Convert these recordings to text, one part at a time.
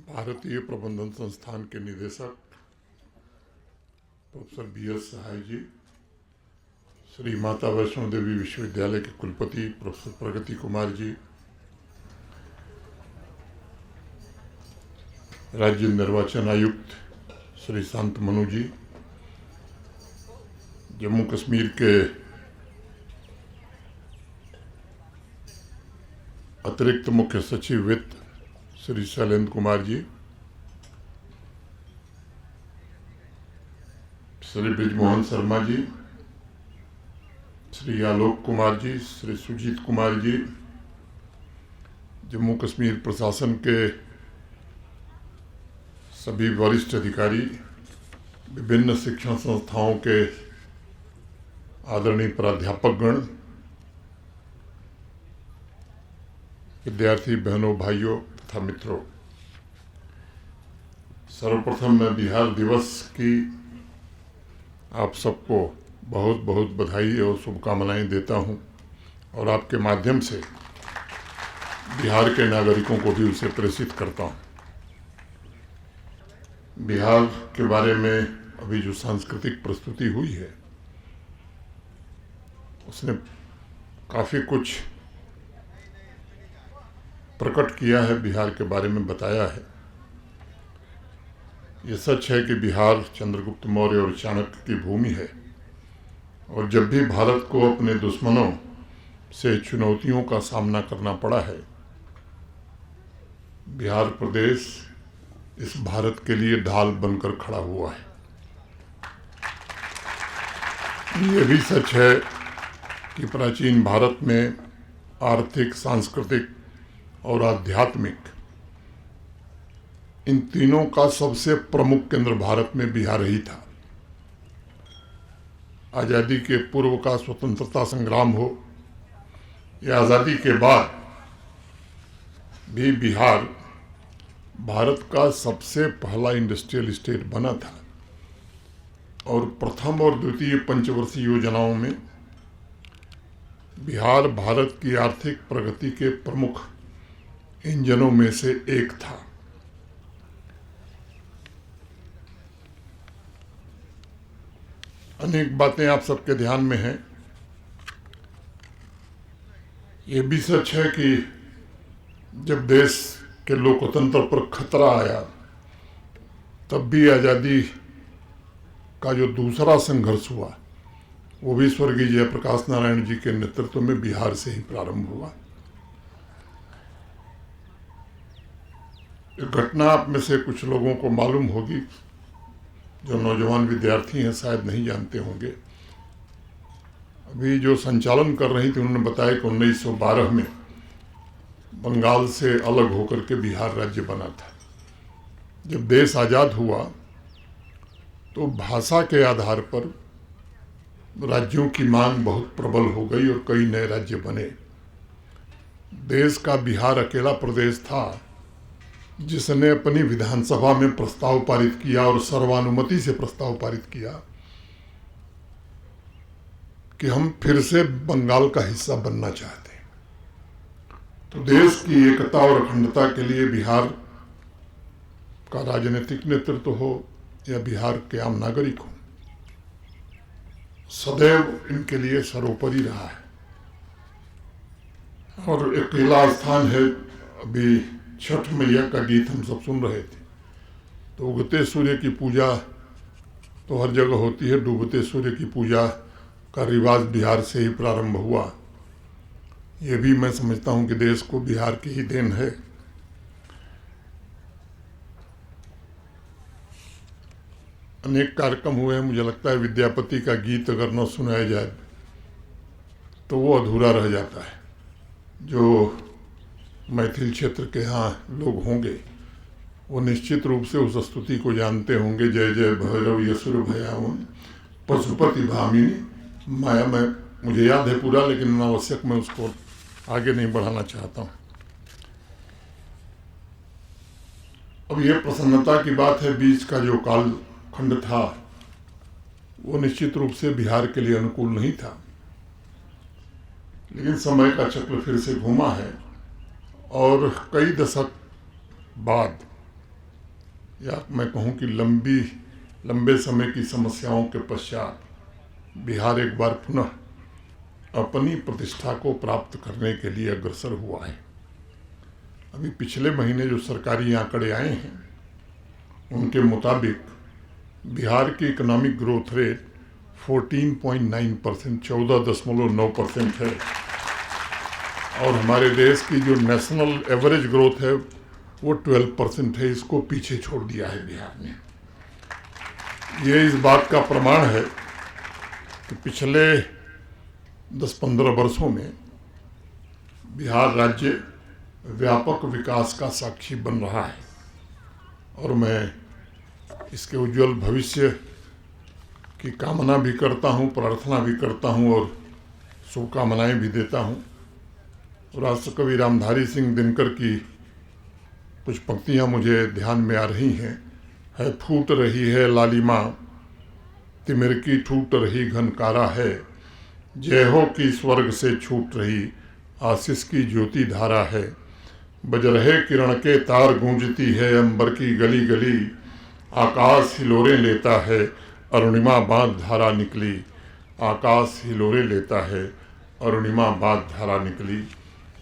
भारतीय प्रबंधन संस्थान के निदेशक प्रोफेसर BS सहाय जी, श्री माता वैष्णो देवी विश्वविद्यालय के कुलपति प्रोफेसर प्रगति कुमार जी, राज्य निर्वाचन आयुक्त श्री शांत मनु जी, जम्मू कश्मीर के अतिरिक्त मुख्य सचिव वित्त श्री शैलेंद्र कुमार जी, श्री ब्रिजमोहन शर्मा जी, श्री आलोक कुमार जी, श्री सुजीत कुमार जी, जम्मू कश्मीर प्रशासन के सभी वरिष्ठ अधिकारी, विभिन्न शिक्षण संस्थाओं के आदरणीय प्राध्यापकगण, विद्यार्थी बहनों भाइयों तथा मित्रों, सर्वप्रथम मैं बिहार दिवस की आप सबको बहुत बहुत बधाई और शुभकामनाएं देता हूं और आपके माध्यम से बिहार के नागरिकों को भी उसे प्रेषित करता हूं। बिहार के बारे में अभी जो सांस्कृतिक प्रस्तुति हुई है उसने काफ़ी कुछ प्रकट किया है, बिहार के बारे में बताया है। ये सच है कि बिहार चंद्रगुप्त मौर्य और चाणक्य की भूमि है और जब भी भारत को अपने दुश्मनों से चुनौतियों का सामना करना पड़ा है, बिहार प्रदेश इस भारत के लिए ढाल बनकर खड़ा हुआ है। ये भी सच है कि प्राचीन भारत में आर्थिक, सांस्कृतिक और आध्यात्मिक इन तीनों का सबसे प्रमुख केंद्र भारत में बिहार ही था। आज़ादी के पूर्व का स्वतंत्रता संग्राम हो या आज़ादी के बाद भी बिहार भारत का सबसे पहला इंडस्ट्रियल स्टेट बना था और प्रथम और द्वितीय पंचवर्षीय योजनाओं में बिहार भारत की आर्थिक प्रगति के प्रमुख इंजनों में से एक था। अनेक बातें आप सबके ध्यान में हैं। ये भी सच है कि जब देश के लोकतंत्र पर खतरा आया तब भी आज़ादी का जो दूसरा संघर्ष हुआ वो भी स्वर्गीय जयप्रकाश नारायण जी के नेतृत्व में बिहार से ही प्रारंभ हुआ। ये घटना आप में से कुछ लोगों को मालूम होगी, जो नौजवान विद्यार्थी हैं शायद नहीं जानते होंगे। अभी जो संचालन कर रही थी उन्होंने बताया कि 1912 में बंगाल से अलग होकर के बिहार राज्य बना था। जब देश आज़ाद हुआ तो भाषा के आधार पर राज्यों की मांग बहुत प्रबल हो गई और कई नए राज्य बने। देश का बिहार अकेला प्रदेश था जिसने अपनी विधानसभा में प्रस्ताव पारित किया और सर्वानुमति से प्रस्ताव पारित किया कि हम फिर से बंगाल का हिस्सा बनना चाहते हैं। तो देश की एकता और अखंडता के लिए बिहार का राजनीतिक नेतृत्व हो या बिहार के आम नागरिक हो, सदैव इनके लिए सर्वोपरि रहा है। और एक अकेला स्थान है, अभी छठ मैया का गीत हम सब सुन रहे थे, तो उगते सूर्य की पूजा तो हर जगह होती है, डूबते सूर्य की पूजा का रिवाज बिहार से ही प्रारंभ हुआ। ये भी मैं समझता हूँ कि देश को बिहार की ही देन है। अनेक कार्यक्रम हुए हैं, मुझे लगता है विद्यापति का गीत अगर न सुनाया जाए तो वो अधूरा रह जाता है। जो मैथिल क्षेत्र के यहाँ लोग होंगे वो निश्चित रूप से उस स्तुति को जानते होंगे। जय जय भैरव यसुर भयावन पशुपति भामिनी माया में, मुझे याद है पूरा, लेकिन अनावश्यक मैं उसको आगे नहीं बढ़ाना चाहता हूँ। अब ये प्रसन्नता की बात है, बीच का जो कालखंड था वो निश्चित रूप से बिहार के लिए अनुकूल नहीं था, लेकिन समय का चक्र फिर से घूमा है और कई दशक बाद या मैं कहूँ कि लंबे समय की समस्याओं के पश्चात बिहार एक बार पुनः अपनी प्रतिष्ठा को प्राप्त करने के लिए अग्रसर हुआ है। अभी पिछले महीने जो सरकारी आंकड़े आए हैं उनके मुताबिक बिहार की इकोनॉमिक ग्रोथ रेट 14.9%, 14.9% है, और हमारे देश की जो नेशनल एवरेज ग्रोथ है वो 12% है। इसको पीछे छोड़ दिया है बिहार ने। ये इस बात का प्रमाण है कि पिछले 10-15 वर्षों में बिहार राज्य व्यापक विकास का साक्षी बन रहा है, और मैं इसके उज्जवल भविष्य की कामना भी करता हूँ, प्रार्थना भी करता हूँ और शुभकामनाएं भी देता हूँ। राष्ट्रकवि रामधारी सिंह दिनकर की कुछ पंक्तियाँ मुझे ध्यान में आ रही हैं। है फूट रही है लालिमा, तिमिर की ठूट रही घनकारा है, जय हो की स्वर्ग से छूट रही आशीष की ज्योति धारा है, बज रहे किरण के तार गूंजती है अंबर की गली गली, आकाश हिलोरे लेता है अरुणिमा बाँध धारा निकली, आकाश हिलोरे लेता है अरुणिमा बाँध धारा निकली।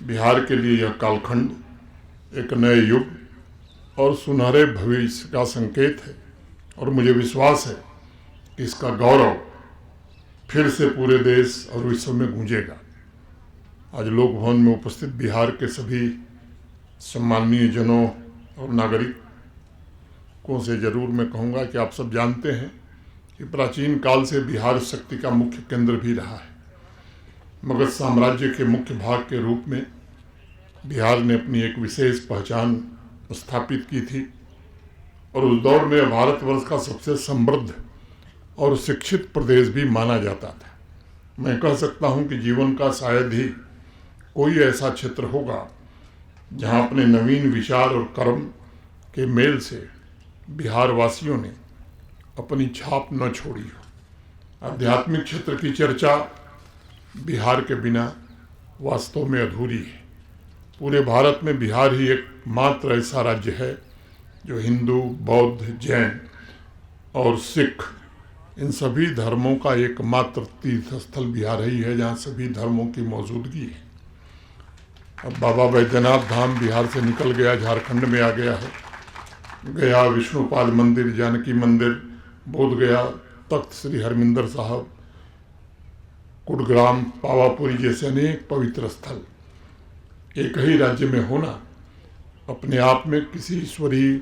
बिहार के लिए यह कालखंड एक नए युग और सुनहरे भविष्य का संकेत है, और मुझे विश्वास है कि इसका गौरव फिर से पूरे देश और विश्व में गूंजेगा। आज लोक भवन में उपस्थित बिहार के सभी सम्माननीय जनों और नागरिकों से जरूर मैं कहूँगा कि आप सब जानते हैं कि प्राचीन काल से बिहार शक्ति का मुख्य केंद्र भी रहा है। मगध साम्राज्य के मुख्य भाग के रूप में बिहार ने अपनी एक विशेष पहचान स्थापित की थी, और उस दौर में भारतवर्ष का सबसे समृद्ध और शिक्षित प्रदेश भी माना जाता था। मैं कह सकता हूं कि जीवन का शायद ही कोई ऐसा क्षेत्र होगा जहां अपने नवीन विचार और कर्म के मेल से बिहार वासियों ने अपनी छाप न छोड़ी हो। आध्यात्मिक क्षेत्र की चर्चा बिहार के बिना वास्तव में अधूरी है। पूरे भारत में बिहार ही एकमात्र ऐसा राज्य है जो हिंदू, बौद्ध, जैन और सिख इन सभी धर्मों का एकमात्र तीर्थ स्थल बिहार ही है, जहाँ सभी धर्मों की मौजूदगी है। अब बाबा बैद्यनाथ धाम बिहार से निकल गया, झारखंड में आ गया है। गया विष्णुपाद मंदिर, जानकी मंदिर, बोध गया, तख्त श्री हरमिंदर साहब, कुड़ग्राम, पावापुरी जैसे अनेक पवित्र स्थल एक ही राज्य में होना अपने आप में किसी ईश्वरीय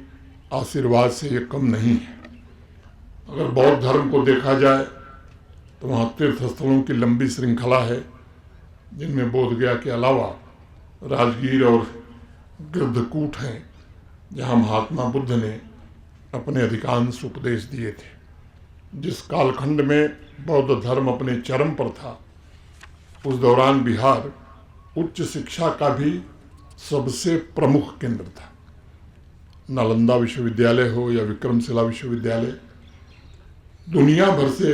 आशीर्वाद से ये कम नहीं है। अगर बौद्ध धर्म को देखा जाए तो वहाँ तीर्थ स्थलों की लंबी श्रृंखला है, जिनमें बोध गया के अलावा राजगीर और गिरधकूट हैं, जहाँ महात्मा बुद्ध ने अपने अधिकांश उपदेश दिए थे। जिस कालखंड में बौद्ध धर्म अपने चरम पर था, उस दौरान बिहार उच्च शिक्षा का भी सबसे प्रमुख केंद्र था। नालंदा विश्वविद्यालय हो या विक्रमशिला विश्वविद्यालय, दुनिया भर से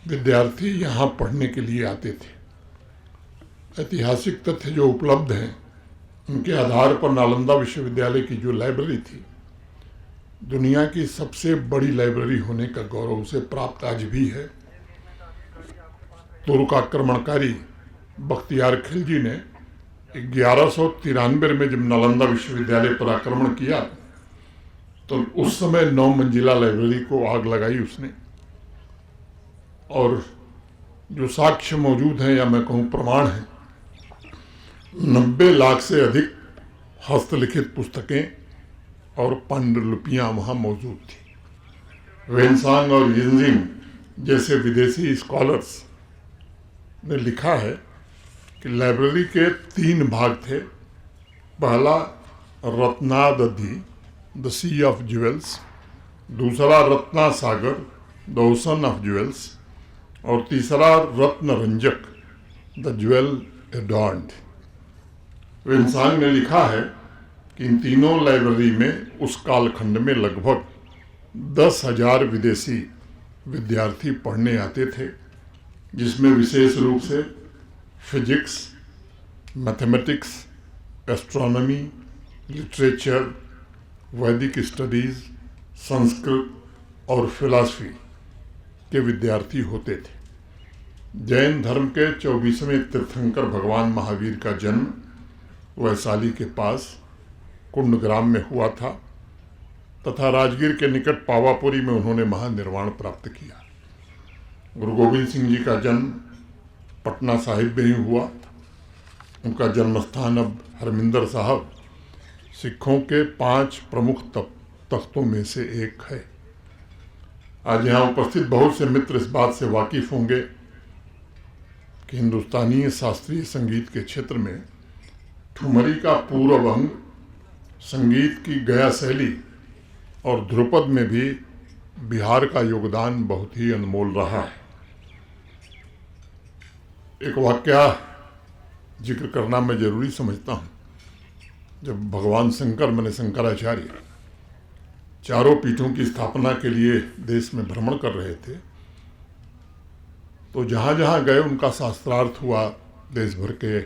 विद्यार्थी यहाँ पढ़ने के लिए आते थे। ऐतिहासिक तथ्य जो उपलब्ध हैं उनके आधार पर नालंदा विश्वविद्यालय की जो लाइब्रेरी थी, दुनिया की सबसे बड़ी लाइब्रेरी होने का गौरव उसे प्राप्त आज भी है। तुर्क आक्रमणकारी बख्तियार खिलजी ने 1193 में जब नालंदा विश्वविद्यालय पर आक्रमण किया तो उस समय 9 मंजिला लाइब्रेरी को आग लगाई उसने, और जो साक्ष्य मौजूद हैं या मैं कहूँ प्रमाण हैं, 90 लाख से अधिक हस्तलिखित पुस्तकें और पांडुलिपियाँ वहाँ मौजूद थी। वेनसांग और यिंजिंग जैसे विदेशी स्कॉलर्स ने लिखा है कि लाइब्रेरी के 3 भाग थे। पहला रत्नादधि, द सी ऑफ ज्वेल्स, दूसरा रत्ना सागर, द ओशन ऑफ ज्वेल्स, और तीसरा रत्न रंजक, द ज्वेल एडॉर्न्ड। वेनसांग ने लिखा है कि इन तीनों लाइब्रेरी में उस कालखंड में लगभग 10,000 विदेशी विद्यार्थी पढ़ने आते थे, जिसमें विशेष रूप से फिजिक्स, मैथमेटिक्स, एस्ट्रोनॉमी, लिटरेचर, वैदिक स्टडीज़, संस्कृत और फिलॉसफी के विद्यार्थी होते थे। जैन धर्म के 24वें तीर्थंकर भगवान महावीर का जन्म वैशाली के पास कुंडग्राम में हुआ था तथा राजगीर के निकट पावापुरी में उन्होंने महानिर्वाण प्राप्त किया। गुरु गोविंद सिंह जी का जन्म पटना साहिब में ही हुआ। उनका जन्मस्थान अब हरमिंदर साहब सिखों के 5 प्रमुख तख्तों में से एक है। आज यहाँ उपस्थित बहुत से मित्र इस बात से वाकिफ होंगे कि हिंदुस्तानी शास्त्रीय संगीत के क्षेत्र में ठुमरी का पूर्व अंग, संगीत की गया शैली और ध्रुपद में भी बिहार का योगदान बहुत ही अनमोल रहा है। एक वाकया जिक्र करना मैं जरूरी समझता हूँ। जब भगवान शंकर माने शंकराचार्य चारों पीठों की स्थापना के लिए देश में भ्रमण कर रहे थे, तो जहाँ जहाँ गए उनका शास्त्रार्थ हुआ देश भर के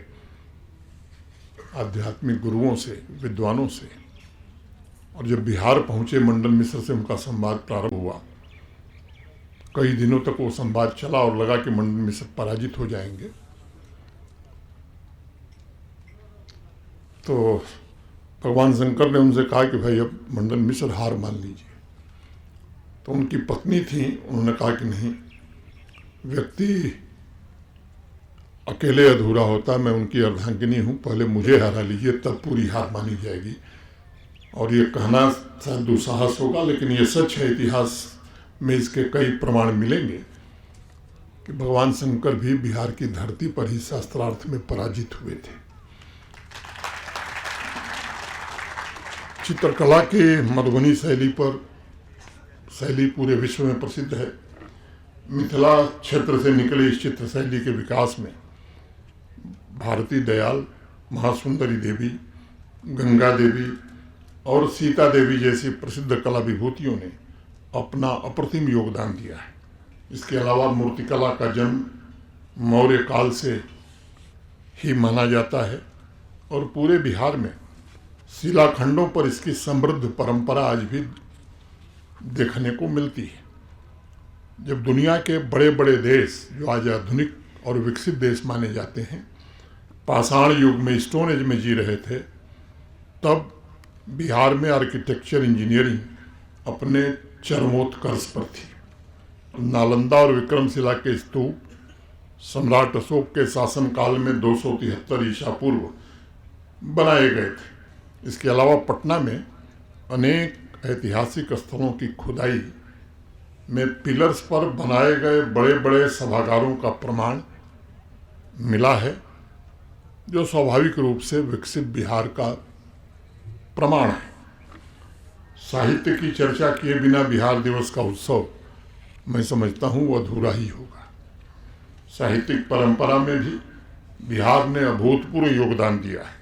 आध्यात्मिक गुरुओं से, विद्वानों से। और जब बिहार पहुँचे मंडन मिश्र से उनका संवाद प्रारंभ हुआ। कई दिनों तक वो संवाद चला और लगा कि मंडन मिश्र पराजित हो जाएंगे। तो भगवान शंकर ने उनसे कहा कि भाई अब मंडन मिश्र हार मान लीजिए। तो उनकी पत्नी थी, उन्होंने कहा कि नहीं, व्यक्ति अकेले अधूरा होता, मैं उनकी अर्धांगिनी हूँ, पहले मुझे हरा लीजिए तब पूरी हार मानी जाएगी। और ये कहना शायद दुस्साहस होगा, लेकिन ये सच है। इतिहास में इसके कई प्रमाण मिलेंगे कि भगवान शंकर भी बिहार की धरती पर ही शास्त्रार्थ में पराजित हुए थे। चित्रकला की मधुबनी शैली पूरे विश्व में प्रसिद्ध है। मिथिला क्षेत्र से निकले इस चित्र शैली के विकास में भारती दयाल, महासुंदरी देवी, गंगा देवी और सीता देवी जैसी प्रसिद्ध कला विभूतियों ने अपना अप्रतिम योगदान दिया है। इसके अलावा मूर्तिकला का जन्म मौर्य काल से ही माना जाता है और पूरे बिहार में शिलाखंडों पर इसकी समृद्ध परंपरा आज भी देखने को मिलती है। जब दुनिया के बड़े बड़े देश, जो आज आधुनिक और विकसित देश माने जाते हैं, पाषाण युग में, स्टोन एज में जी रहे थे, तब बिहार में आर्किटेक्चर इंजीनियरिंग अपने चरमोत्कर्ष पर थी। नालंदा और विक्रमशिला के स्तूप सम्राट अशोक के शासनकाल में 273 ईसा पूर्व बनाए गए थे। इसके अलावा पटना में अनेक ऐतिहासिक स्थलों की खुदाई में पिलर्स पर बनाए गए बड़े बड़े सभागारों का प्रमाण मिला है, जो स्वाभाविक रूप से विकसित बिहार का प्रमाण है। साहित्य की चर्चा किए बिना बिहार दिवस का उत्सव मैं समझता हूँ वो अधूरा ही होगा। साहित्यिक परंपरा में भी बिहार ने अभूतपूर्व योगदान दिया है।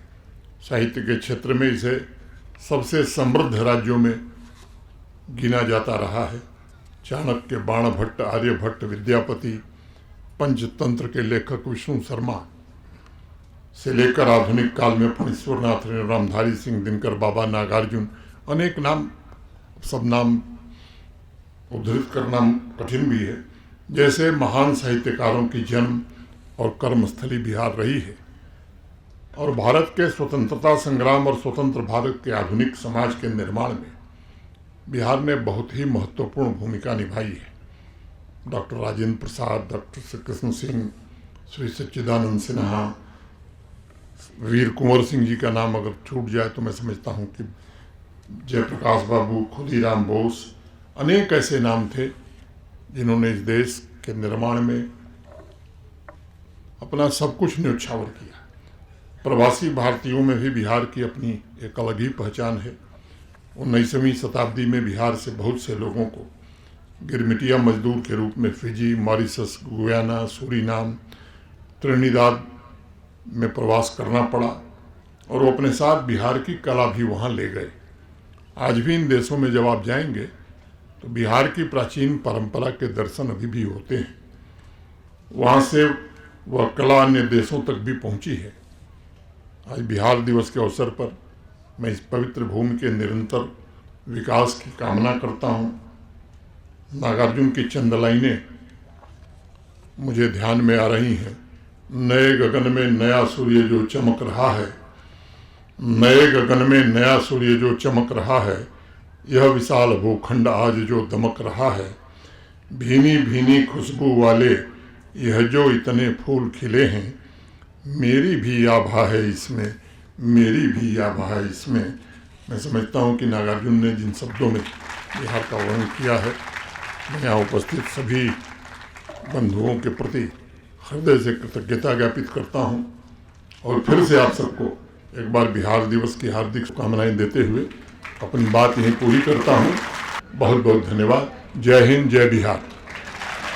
साहित्य के क्षेत्र में इसे सबसे समृद्ध राज्यों में गिना जाता रहा है। चाणक्य, बाणभट्ट, आर्यभट्ट, विद्यापति, पंचतंत्र के लेखक विष्णु शर्मा से लेकर आधुनिक काल में फणीश्वरनाथ, रामधारी सिंह दिनकर, बाबा नागार्जुन, अनेक नाम, सब नाम उद्धृत करना कठिन भी है, जैसे महान साहित्यकारों की जन्म और कर्मस्थली बिहार रही है। और भारत के स्वतंत्रता संग्राम और स्वतंत्र भारत के आधुनिक समाज के निर्माण में बिहार ने बहुत ही महत्वपूर्ण भूमिका निभाई है। डॉक्टर राजेंद्र प्रसाद, डॉक्टर श्री कृष्ण सिंह, श्री सच्चिदानंद सिन्हा, वीर कुंवर सिंह जी का नाम अगर छूट जाए तो मैं समझता हूँ कि जयप्रकाश बाबू, खुदीराम बोस, अनेक ऐसे नाम थे जिन्होंने इस देश के निर्माण में अपना सब कुछ न्योछावर किया। प्रवासी भारतीयों में भी बिहार की अपनी एक अलग ही पहचान है। 19वीं शताब्दी में बिहार से बहुत से लोगों को गिरमिटिया मजदूर के रूप में Fiji, Mauritius, Guyana, Suriname, Trinidad में प्रवास करना पड़ा और वो अपने साथ बिहार की कला भी वहाँ ले गए। आज भी इन देशों में जब आप जाएंगे तो बिहार की प्राचीन परंपरा के दर्शन अभी भी होते हैं। वहाँ से वह कला अन्य देशों तक भी पहुँची है। आज बिहार दिवस के अवसर पर मैं इस पवित्र भूमि के निरंतर विकास की कामना करता हूँ। नागार्जुन की चंद लाइनें मुझे ध्यान में आ रही हैं। नए गगन में नया सूर्य जो चमक रहा है, नए गगन में नया सूर्य जो चमक रहा है, यह विशाल भूखंड आज जो दमक रहा है। भीनी भीनी खुशबू वाले यह जो इतने फूल खिले हैं, मेरी भी आभा है इसमें, मेरी भी आभा है इसमें। मैं समझता हूँ कि नागार्जुन ने जिन शब्दों में बिहार का वर्णन किया है, मैं यहाँ उपस्थित सभी बंधुओं के प्रति हृदय से कृतज्ञता ज्ञापित करता हूँ और फिर से आप सबको एक बार बिहार दिवस की हार्दिक शुभकामनाएं देते हुए अपनी बात यहीं पूरी करता हूँ। बहुत बहुत धन्यवाद। जय हिंद, जय बिहार।